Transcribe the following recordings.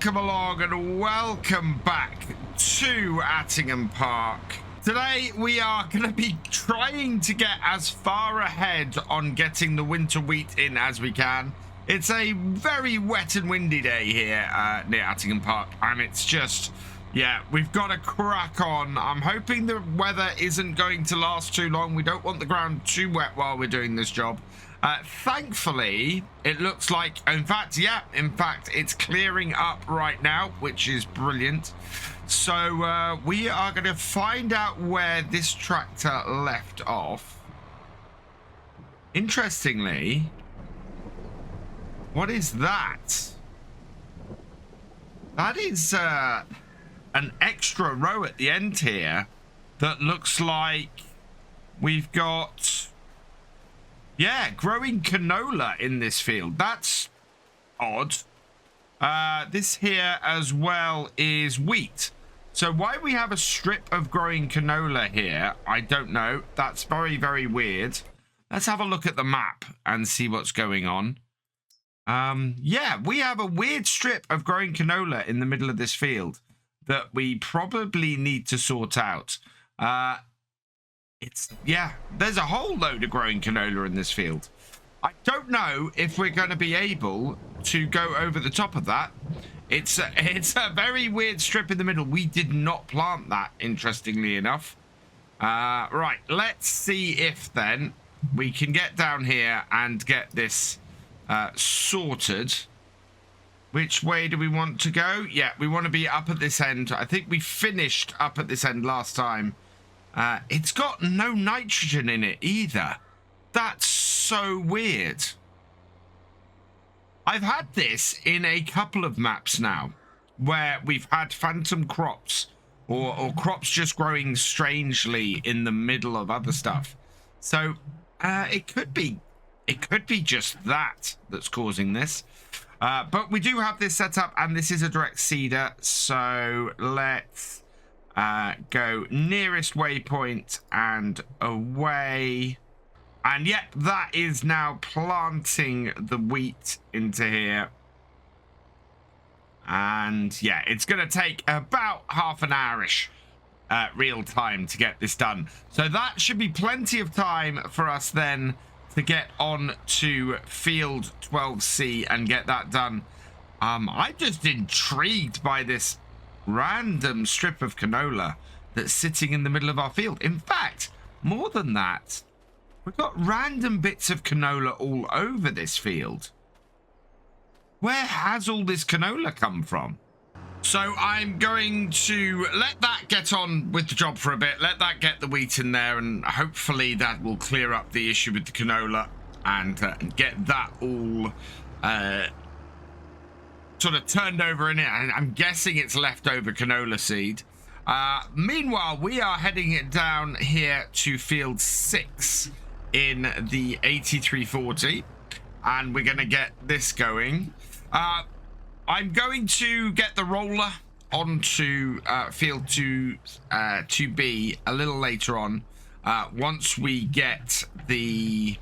welcome along and welcome back to Attingham Park. Today we are going to be trying to get as far ahead on getting the winter wheat in as we can. It's a very wet and windy day here near Attingham Park, and it's just, yeah, we've got to crack on. I'm hoping the weather isn't going to last too long. We don't want the ground too wet while we're doing this job. Thankfully, it looks like, in fact, it's clearing up right now, which is brilliant. So we are going to find out where this tractor left off. Interestingly, what is that? That is an extra row at the end here that looks like we've got... yeah, growing canola in this field. That's odd. This here as well is wheat. So why we have a strip of growing canola here, I don't know. That's very, very weird. Let's have a look at the map and see what's going on. Yeah, we have a weird strip of growing canola in the middle of this field that we probably need to sort out. Yeah, there's a whole load of growing canola in this field. I don't know if we're going to be able to go over the top of that. It's a very weird strip in the middle. We did not plant that, interestingly enough. Right, let's see if then we can get down here and get this sorted. Which way do we want to go? Yeah, we want to be up at this end. I think we finished up at this end last time. It's got no nitrogen in it either. That's so weird. I've had this in a couple of maps now where we've had phantom crops or crops just growing strangely in the middle of other stuff. So it could be just that's causing this. But we do have this set up, and this is a direct seeder. So let's go nearest waypoint and away. And yep, that is now planting the wheat into here. And yeah, it's going to take about half an hour-ish real time to get this done. So that should be plenty of time for us then to get on to field 12C and get that done. I'm just intrigued by this random strip of canola that's sitting in the middle of our field. In fact, more than that, we've got random bits of canola all over this field. Where has all this canola come from? So I'm going to let that get on with the job for a bit, let that get the wheat in there, and hopefully that will clear up the issue with the canola and get that all sort of turned over in it. And I'm guessing it's leftover canola seed. Meanwhile, we are heading it down here to field 6 in the 8340, and we're going to get this going. I'm going to get the roller onto field 2B a little later on. Once we get the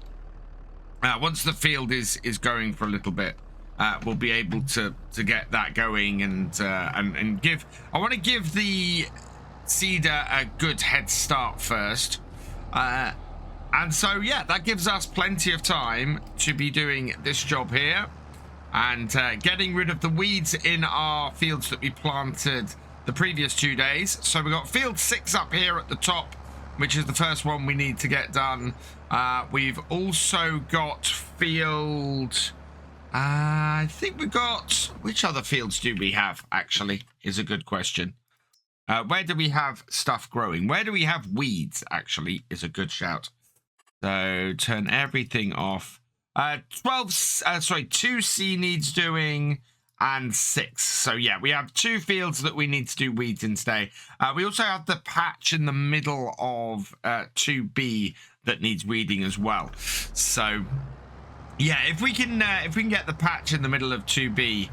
once the field is going for a little bit, we'll be able to get that going and give. I want to give the seeder a good head start first. And so, yeah, that gives us plenty of time to be doing this job here and getting rid of the weeds in our fields that we planted the previous 2 days. So we've got field 6 up here at the top, which is the first one we need to get done. We've also got field... I think we've got... which other fields do we have, actually, is a good question. Where do we have stuff growing? Where do we have weeds, actually, is a good shout. So turn everything off. 2C needs doing and 6. So yeah, we have 2 fields that we need to do weeds in today. We also have the patch in the middle of 2B that needs weeding as well. So yeah, if we can get the patch in the middle of 2B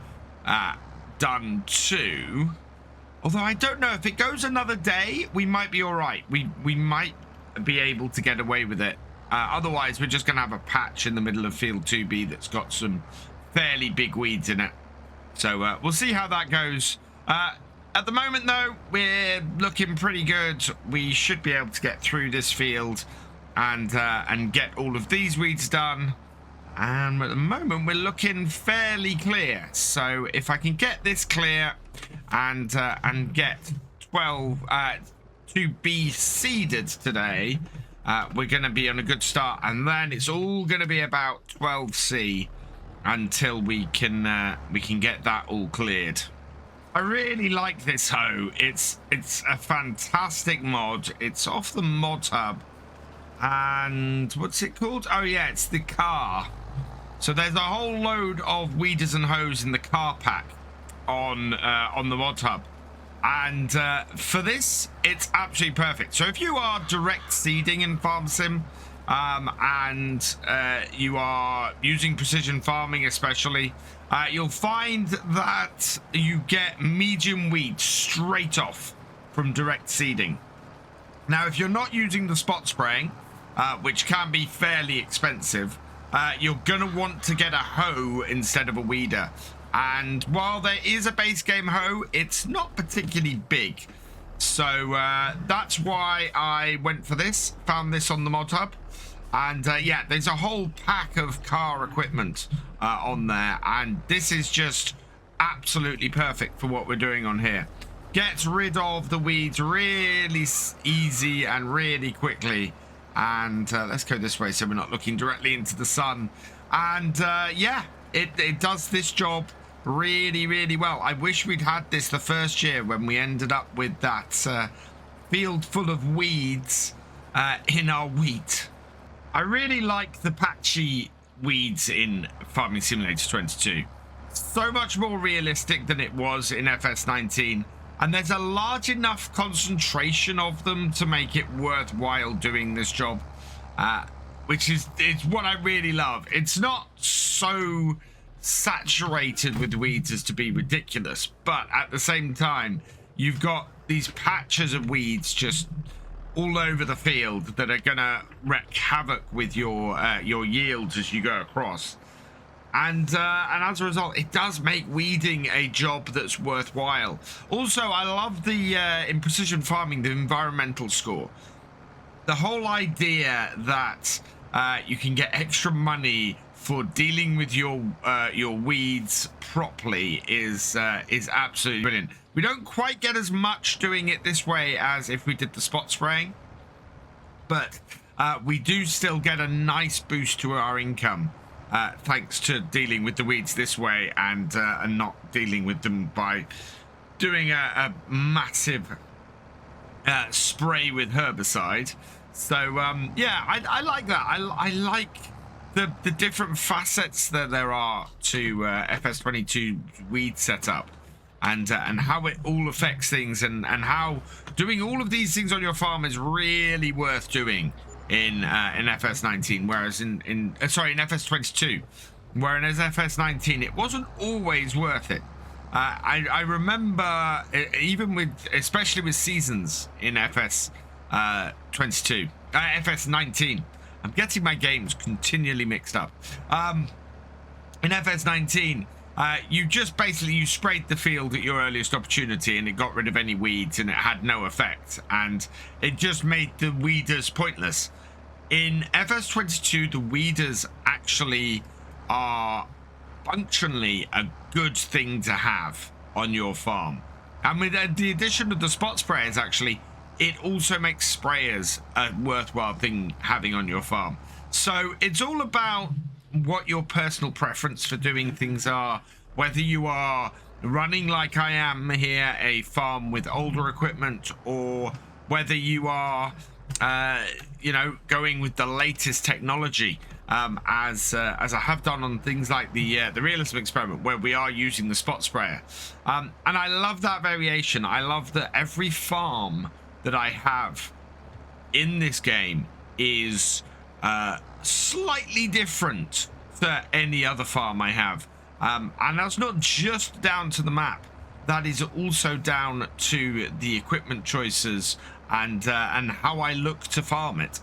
done too. Although I don't know, if it goes another day, we might be all right. We might be able to get away with it. Otherwise, we're just going to have a patch in the middle of field 2B that's got some fairly big weeds in it. So we'll see how that goes. At the moment, though, we're looking pretty good. We should be able to get through this field and get all of these weeds done. And at the moment, we're looking fairly clear. So if I can get this clear and get 12 to be seeded today, we're going to be on a good start. And then it's all going to be about 12C until we can get that all cleared. I really like this hoe. It's a fantastic mod. It's off the mod hub. And what's it called? Oh yeah, it's the car. So there's a whole load of weeders and hoes in the car pack on the mod hub. And for this, it's absolutely perfect. So if you are direct seeding in Farm Sim, and you are using precision farming especially, you'll find that you get medium weed straight off from direct seeding. Now, if you're not using the spot spraying, which can be fairly expensive, you're going to want to get a hoe instead of a weeder. And while there is a base game hoe, it's not particularly big. So that's why I went for this, found this on the mod hub. And yeah, there's a whole pack of car equipment on there. And this is just absolutely perfect for what we're doing on here. Gets rid of the weeds really easy and really quickly. And let's go this way so we're not looking directly into the sun. And yeah, it does this job really, really well. I wish we'd had this the first year when we ended up with that field full of weeds in our wheat. I really like the patchy weeds in Farming Simulator 22. So much more realistic than it was in FS19. And there's a large enough concentration of them to make it worthwhile doing this job. Which is what I really love. It's not so saturated with weeds as to be ridiculous. But at the same time, you've got these patches of weeds just all over the field that are gonna wreak havoc with your yields as you go across, and as a result, it does make weeding a job that's worthwhile. Also, I love the in precision farming, the environmental score. The whole idea that you can get extra money for dealing with your weeds properly is absolutely brilliant. We don't quite get as much doing it this way as if we did the spot spraying, but we do still get a nice boost to our income thanks to dealing with the weeds this way and not dealing with them by doing a massive spray with herbicide. So yeah, I like that. I like the different facets that there are to FS22 weed setup. And how it all affects things, and how doing all of these things on your farm is really worth doing in FS19, whereas in FS22, whereas FS19 it wasn't always worth it. I remember even especially with seasons in FS19. I'm getting my games continually mixed up. In FS19. You just basically sprayed the field at your earliest opportunity and it got rid of any weeds and it had no effect, and it just made the weeders pointless. In FS22, the weeders actually are functionally a good thing to have on your farm, and with the addition of the spot sprayers, actually it also makes sprayers a worthwhile thing having on your farm. So it's all about what your personal preference for doing things are, whether you are running like I am here a farm with older equipment, or whether you are going with the latest technology, as I have done on things like the realism experiment, where we are using the spot sprayer, and I love that variation. I love that every farm that I have in this game is slightly different to any other farm I have, and that's not just down to the map, that is also down to the equipment choices and how I look to farm it.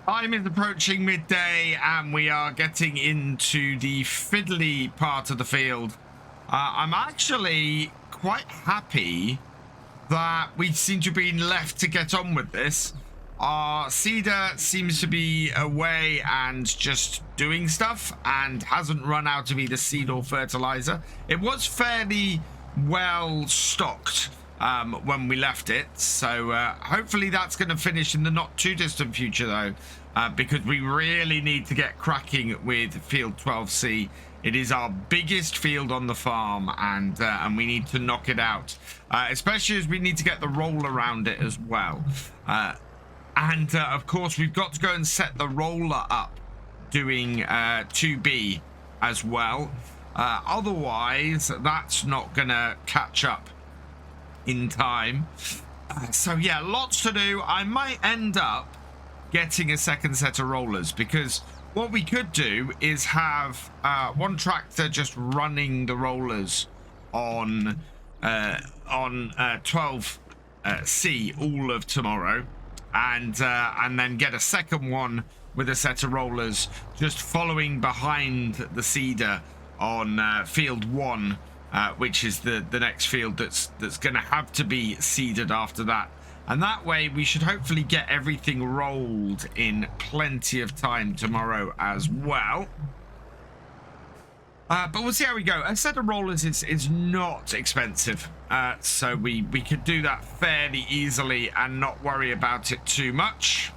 Time is approaching midday and we are getting into the fiddly part of the field. I'm actually quite happy that we seem to be left to get on with this. Our seeder seems to be away and just doing stuff and hasn't run out of either seed or fertilizer. It was fairly well stocked when we left it, so hopefully that's going to finish in the not too distant future though, because we really need to get cracking with field 12C. It is our biggest field on the farm, and we need to knock it out, especially as we need to get the roll around it as well. And of course, we've got to go and set the roller up doing 2B as well. Otherwise, that's not going to catch up in time. So yeah, lots to do. I might end up getting a second set of rollers, because what we could do is have one tractor just running the rollers on 12C all of tomorrow, and then get a second one with a set of rollers just following behind the seeder on field 1, which is the next field that's going to have to be seeded after that. And that way we should hopefully get everything rolled in plenty of time tomorrow as well. But we'll see how we go. A set of rollers is not expensive, so we could do that fairly easily and not worry about it too much.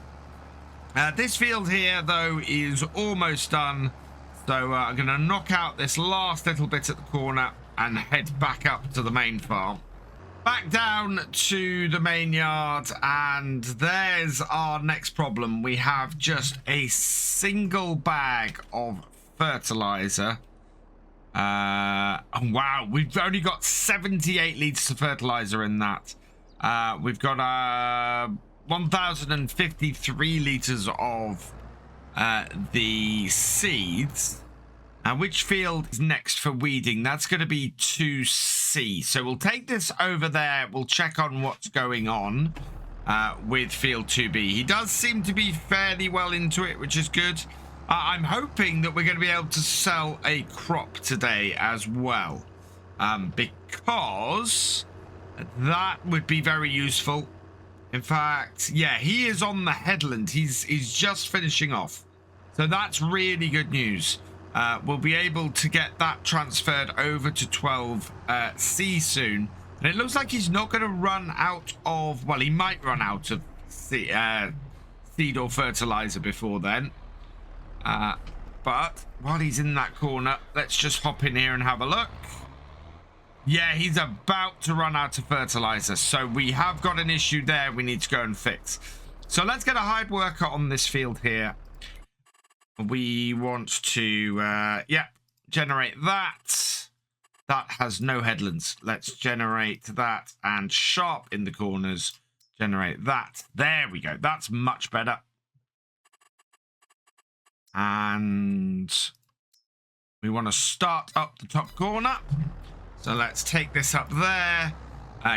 This field here, though, is almost done, so I'm going to knock out this last little bit at the corner and head back up to the main farm. Back down to the main yard, and there's our next problem. We have just a single bag of fertilizer. Oh, wow, we've only got 78 litres of fertilizer in that. We've got 1,053 litres of the seeds. Which field is next for weeding? That's going to be 2C. So we'll take this over there. We'll check on what's going on with field 2B. He does seem to be fairly well into it, which is good. I'm hoping that we're going to be able to sell a crop today as well, because that would be very useful. In fact, yeah, he is on the headland. He's just finishing off. So that's really good news. We'll be able to get that transferred over to 12C soon. And it looks like he's not going to run out of... Well, he might run out of seed or fertilizer before then. But while he's in that corner, let's just hop in here and have a look. Yeah, he's about to run out of fertilizer. So we have got an issue there we need to go and fix. So let's get a hired worker on this field here. We want to, generate that. That has no headlands. Let's generate that, and sharp in the corners. Generate that. There we go. That's much better. And we want to start up the top corner. So let's take this up there.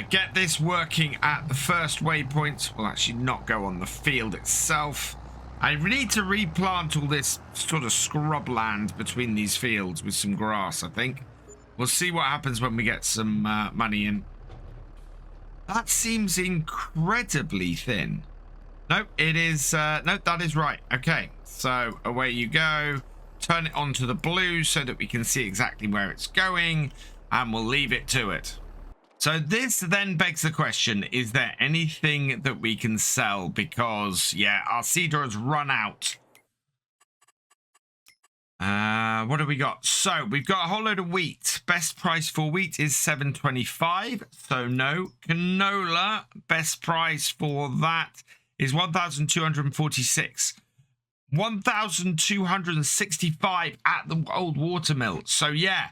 Get this working at the first waypoint. We'll actually not go on the field itself. I need to replant all this sort of scrub land between these fields with some grass, I think. We'll see what happens when we get some money in. That seems incredibly thin. Nope, it is... nope, that is right. Okay, so away you go. Turn it onto the blue so that we can see exactly where it's going, and we'll leave it to it. So this then begs the question, is there anything that we can sell? Because, yeah, our seeder has run out. What have we got? So we've got a whole load of wheat. Best price for wheat is $7.25. So no. Canola, best price for that is 1,246. 1,265 at the old watermill. So yeah.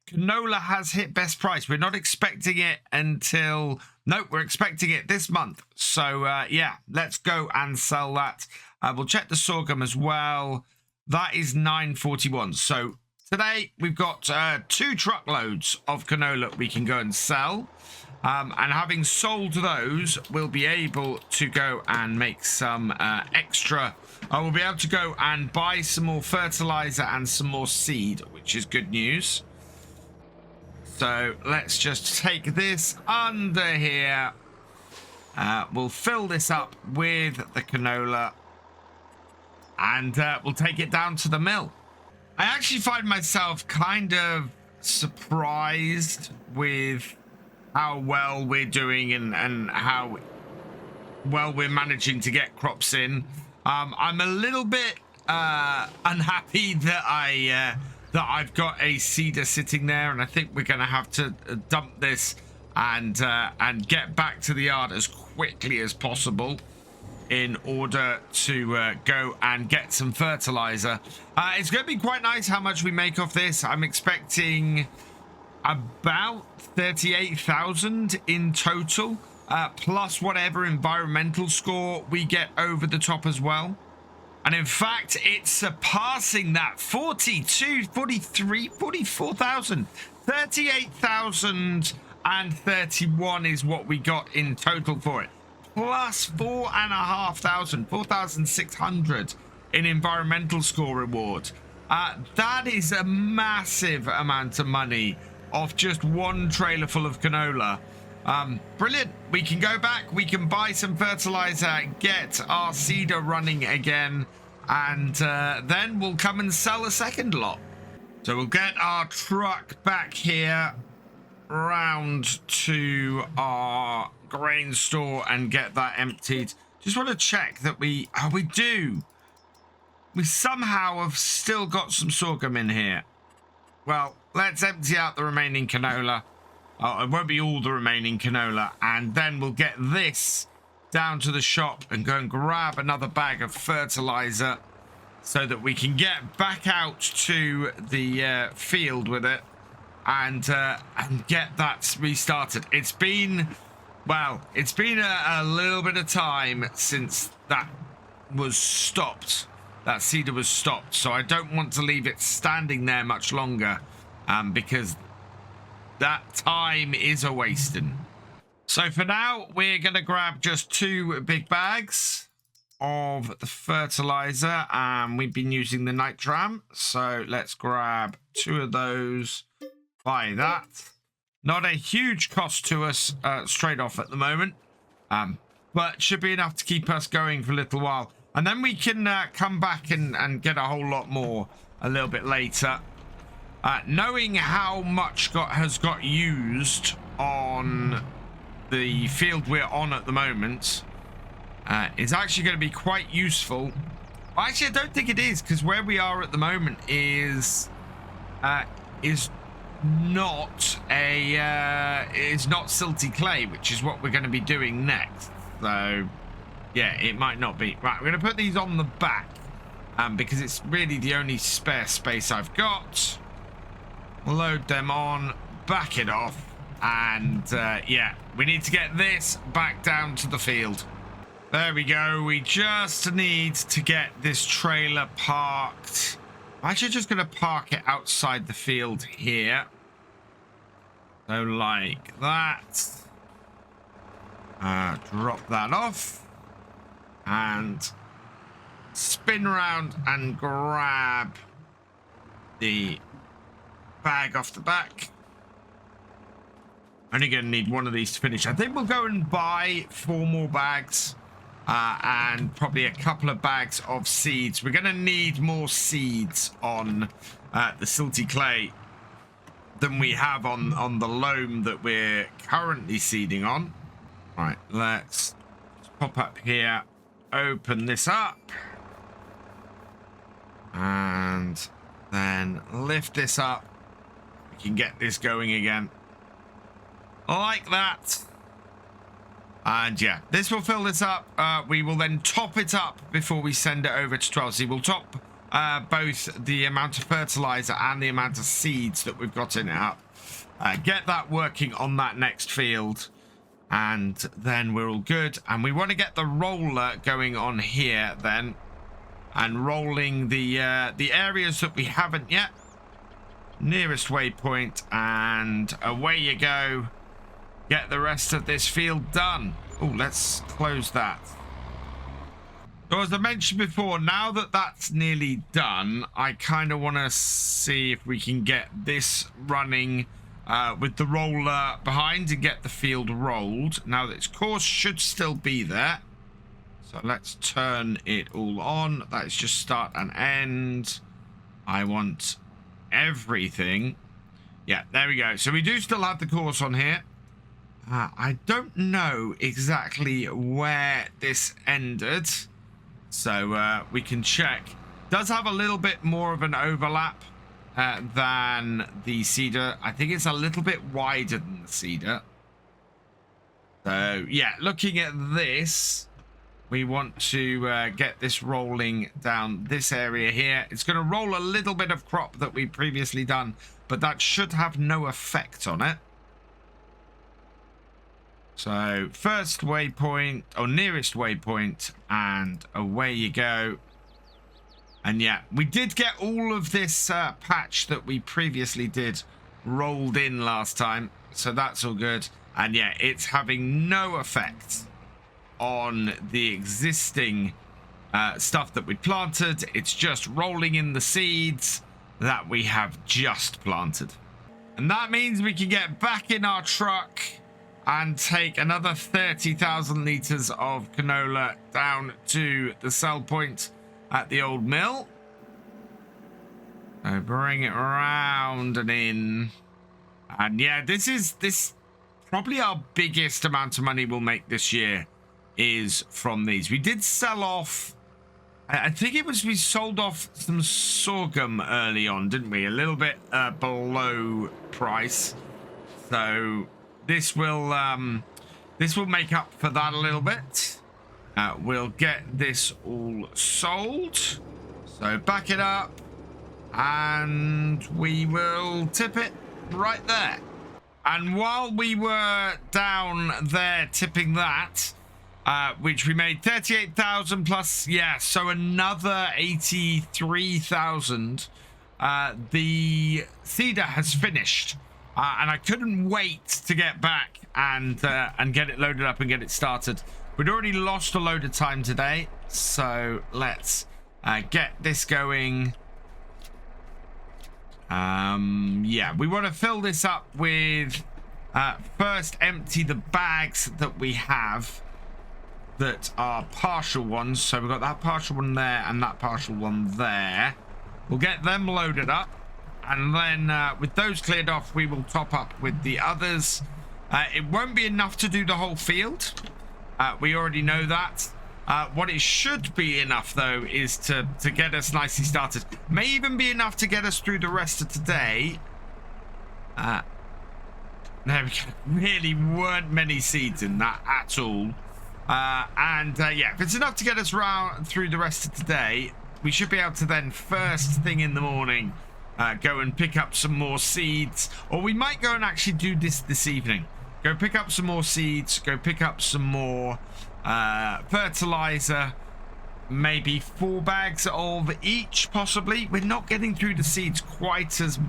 Canola has hit best price. We're not expecting it until... Nope, we're expecting it this month. So, yeah, let's go and sell that. We'll check the sorghum as well. That is 941. So, today we've got 2 truckloads of canola we can go and sell. And having sold those, we'll be able to go and make some extra... we'll be able to go and buy some more fertilizer and some more seed, which is good news. So let's just take this under here. We'll fill this up with the canola, and we'll take it down to the mill. I actually find myself kind of surprised with how well we're doing and how well we're managing to get crops in. I'm a little bit unhappy that I've got a seeder sitting there, and I think we're going to have to dump this and get back to the yard as quickly as possible in order to go and get some fertilizer. It's going to be quite nice how much we make off this. I'm expecting about 38,000 in total, plus whatever environmental score we get over the top as well. And in fact, it's surpassing that 42, 43, 44,000. 38,031 is what we got in total for it. Plus 4,500, 4,600 in environmental score reward. That is a massive amount of money off just one trailer full of canola. Brilliant. We can go back, we can buy some fertilizer, get our seeder running again, and then we'll come and sell a second lot. So we'll get our truck back here round to our grain store and get that emptied. Just want to check that we somehow have still got some sorghum in here. Well, let's empty out the remaining canola. Oh, it won't be all the remaining canola, and then we'll get this down to the shop and go and grab another bag of fertilizer so that we can get back out to the field with it and get that restarted. It's been a little bit of time since that was stopped. That seeder was stopped, so I don't want to leave it standing there much longer, because that time is a wasting. So for now, we're going to grab just 2 big bags of the fertilizer, and we've been using the nitram, so let's grab 2 of those. Buy that. Not a huge cost to us straight off at the moment, but should be enough to keep us going for a little while. And then we can come back and get a whole lot more a little bit later. Knowing how much has got used on the field we're on at the moment is actually going to be quite useful. Actually, I don't think it is, because where we are at the moment is not silty clay, which is what we're going to be doing next. So yeah, it might not be. Right, we're going to put these on the back because it's really the only spare space I've got. Load them on, back it off, and yeah, we need to get this back down to the field. There we go. We just need to get this trailer parked. I'm actually just going to park it outside the field here. So like that. Drop that off. And spin around and grab the bag off the back. Only going to need 1 of these to finish. I think we'll go and buy 4 more bags. And probably a couple of bags of seeds. We're going to need more seeds on the silty clay than we have on the loam that we're currently seeding on. Right, let's pop up here, open this up, and then lift this up. We can get this going again. Like that. And yeah, this will fill this up. We will then top it up before we send it over to 12. So we'll top both the amount of fertilizer and the amount of seeds that we've got in it up. Get that working on that next field. And then we're all good. And we want to get the roller going on here then. And rolling the areas that we haven't yet. Nearest waypoint. And away you go. Get the rest of this field done. Oh, let's close that. So as I mentioned before, now that that's nearly done, I kind of want to see if we can get this running with the roller behind and get the field rolled. Now, this course should still be there. So let's turn it all on. That is just start and end. I want everything. Yeah, there we go. So we do still have the course on here. I don't know exactly where this ended. So we can check. Does have a little bit more of an overlap than the cedar. I think it's a little bit wider than the cedar. So yeah, looking at this, we want to get this rolling down this area here. It's going to roll a little bit of crop that we previously done, but that should have no effect on it. So first waypoint, or nearest waypoint, and away you go. And yeah, we did get all of this patch that we previously did rolled in last time, so that's all good. And yeah, it's having no effect on the existing stuff that we planted. It's just rolling in the seeds that we have just planted. And that means we can get back in our truck and take another 30,000 litres of canola down to the sell point at the old mill. So bring it around and in. And yeah, this probably our biggest amount of money we'll make this year is from these. We did sell off, I think it was, we sold off some sorghum early on, didn't we? A little bit below price. So this will make up for that a little bit. We'll get this all sold. So back it up and we will tip it right there. And while we were down there tipping that, which we made 38,000 plus, yeah, so another 83,000. The cedar has finished, and I couldn't wait to get back and get it loaded up and get it started. We'd already lost a load of time today, so let's get this going. Yeah, we want to fill this up with first empty the bags that we have that are partial ones. So we've got that partial one there and that partial one there. We'll get them loaded up, and then with those cleared off, we will top up with the others. It won't be enough to do the whole field. We already know that. What it should be enough, though, is to get us nicely started. May even be enough to get us through the rest of today. There we go. Really weren't many seeds in that at all. Yeah, if it's enough to get us through the rest of today, we should be able to then, first thing in the morning, go and pick up some more seeds. Or we might go and actually do this evening. Go pick up some more seeds, go pick up some more fertilizer, maybe 4 bags of each, possibly. We're not getting through the seeds quite as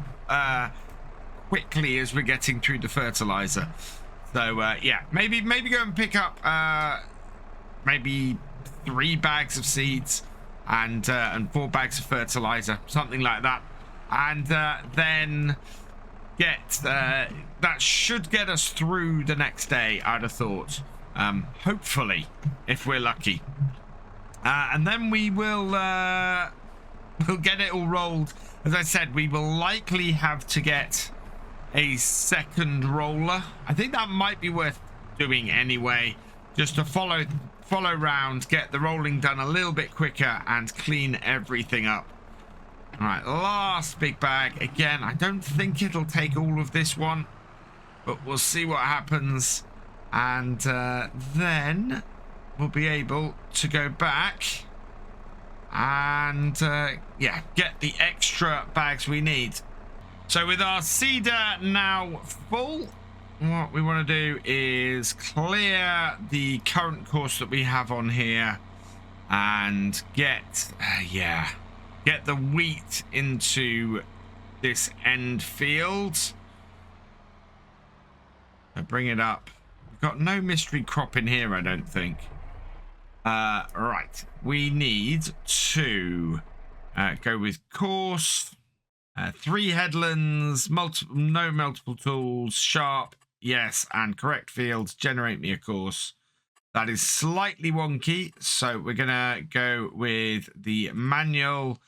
quickly as we're getting through the fertilizer. So yeah, maybe go and pick up maybe 3 bags of seeds and 4 bags of fertilizer, something like that, and then get that should get us through the next day, I'd have thought. Hopefully, if we're lucky, and then we will we'll get it all rolled. As I said, we will likely have to get a second roller. I think that might be worth doing anyway, just to follow round, get the rolling done a little bit quicker and clean everything up. All right, last big bag. Again, I don't think it'll take all of this one, but we'll see what happens. And then we'll be able to go back and yeah, get the extra bags we need. So with our cedar now full, what we want to do is clear the current course that we have on here and get get the wheat into this end field. So bring it up. We've got no mystery crop in here, I don't think. Right, we need to go with course. 3 headlands, no multiple tools, sharp, yes, and correct fields. Generate me a course. That is slightly wonky, so we're going to go with the manual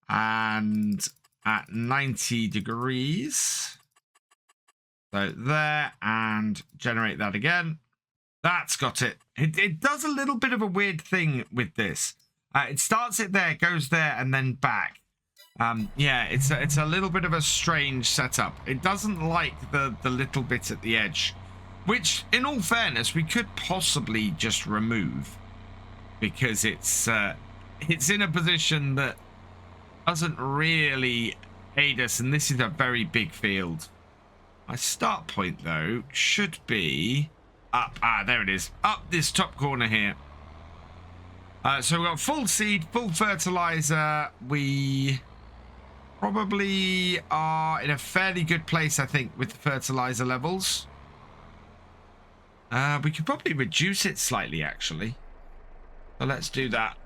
and at 90 degrees. So there, and generate that again. That's got it. It does a little bit of a weird thing with this. It starts it there, goes there, and then back. Yeah, it's a little bit of a strange setup. It doesn't like the little bit at the edge, which, in all fairness, we could possibly just remove, because it's in a position that doesn't really aid us, and this is a very big field. My start point, though, should be up. There it is. Up this top corner here. So we've got full seed, full fertilizer. We probably are in a fairly good place, I think, with the fertilizer levels. We could probably reduce it slightly, actually. So let's do that.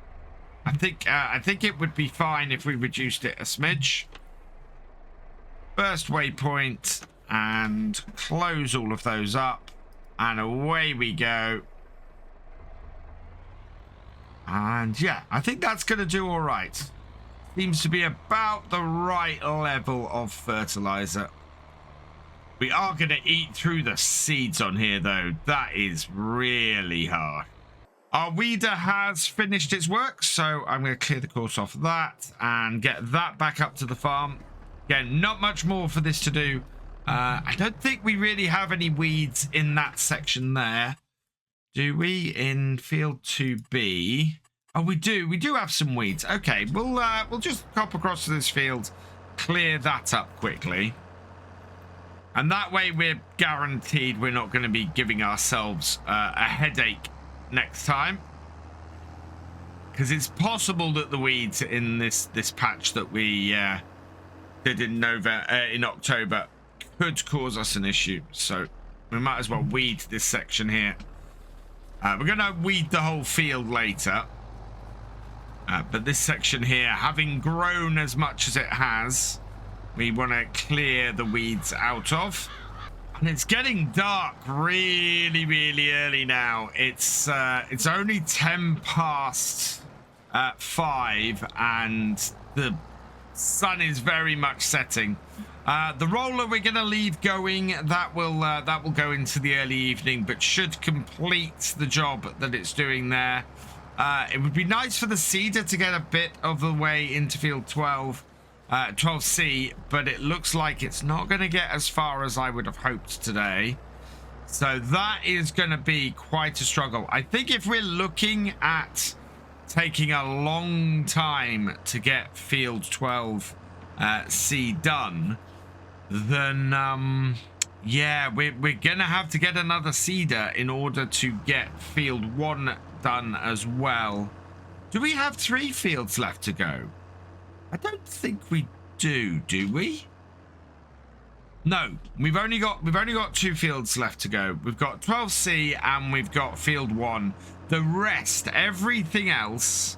I think it would be fine if we reduced it a smidge. First waypoint, and close all of those up, and away we go. And yeah, I think that's going to do all right. Seems to be about the right level of fertilizer. We are going to eat through the seeds on here, though. That is really hard. Our weeder has finished its work, so I'm going to clear the course off that and get that back up to the farm. Again, not much more for this to do. I don't think we really have any weeds in that section there. Do we in field 2B? Oh, we do. We do have some weeds. Okay, we'll just hop across to this field, clear that up quickly. And that way we're guaranteed we're not going to be giving ourselves a headache next time. Because it's possible that the weeds in this patch that we did in October could cause us an issue. So we might as well weed this section here. We're going to weed the whole field later. But this section here, having grown as much as it has, we want to clear the weeds out of. And it's getting dark really, really early now. It's only 10 past 5, and the sun is very much setting. The roller we're going to leave going. That will go into the early evening, but should complete the job that it's doing there. It would be nice for the seeder to get a bit of the way into field 12C, but it looks like it's not going to get as far as I would have hoped today. So that is going to be quite a struggle. I think if we're looking at taking a long time to get field 12C done, then yeah, we're gonna have to get another seeder in order to get field 1 done as well. Do we have 3 fields left to go? I don't think we do we? No, we've only got 2 fields left to go. We've got 12C and we've got field 1. The rest, everything else,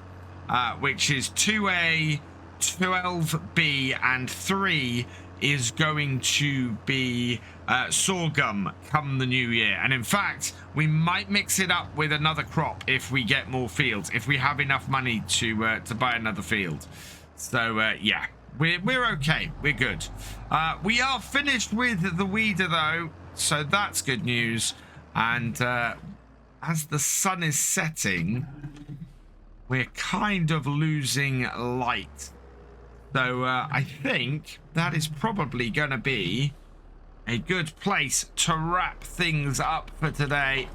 which is 2A, 12B, and 3, is going to be sorghum come the new year. And in fact, we might mix it up with another crop if we get more fields, if we have enough money to buy another field. So yeah, we're okay, we're good. We are finished with the weeder though, so that's good news. And as the sun is setting, we're kind of losing light. So I think that is probably going to be a good place to wrap things up for today.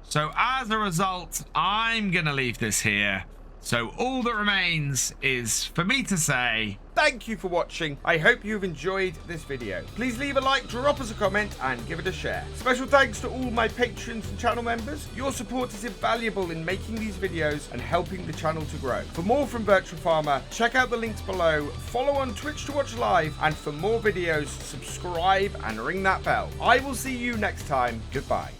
So as a result, I'm going to leave this here. So all that remains is for me to say thank you for watching. I hope you've enjoyed this video. Please leave a like, drop us a comment, and give it a share. Special thanks to all my patrons and channel members. Your support is invaluable in making these videos and helping the channel to grow. For more from Virtual Farmer, check out the links below, follow on Twitch to watch live, and for more videos, subscribe and ring that bell. I will see you next time. Goodbye.